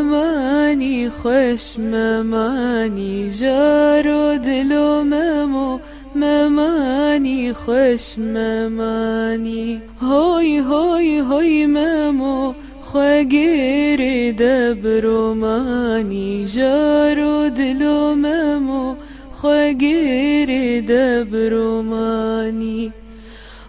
ممانی خوش ممانی جار و دل و ممو ممانی خوش ممانی هوی هوی هوی ممو خوگیر دبرومانی جار و دل و ممو خوگیر دبرومانی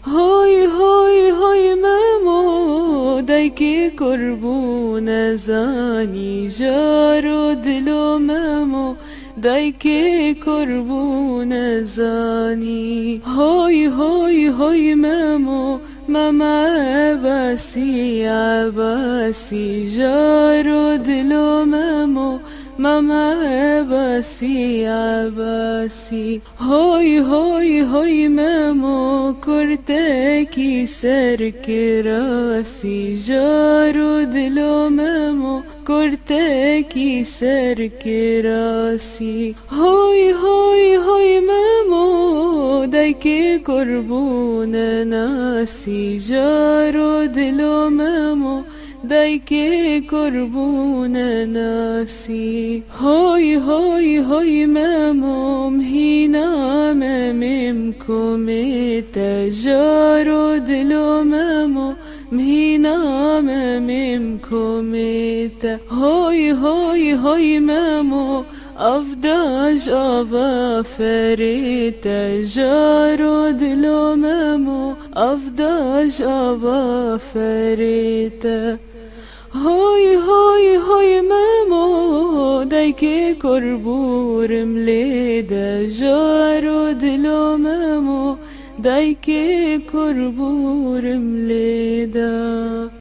هوی هوی هوی ممو دایکی قربون زانی جار و دل و ممو دایکی قربون زانی هوی هوی هوی ممو ماما عباسی عباسی جار و دل و ممو ماما عباسی عباسی هوی هوی هوی ممو کرتکی سر کراسی جار و دل و ممو کرتکی سر کراسی هوی هوی هوی ممو دایکی قربون ناسی جار و دل و ممو دایکی قربون ناسی هوی هوی هوی ممو مهینا ممم کمیت جار و دل و ممو مهینا ممم کمیت هوی هوی هوی ممو افداج آبا فریت جار و دل و ممو افداج آبا فریت هوی هوی هوی ممو دایکی قربورم لیده جار و دل و ممو دایکی قربورم لیده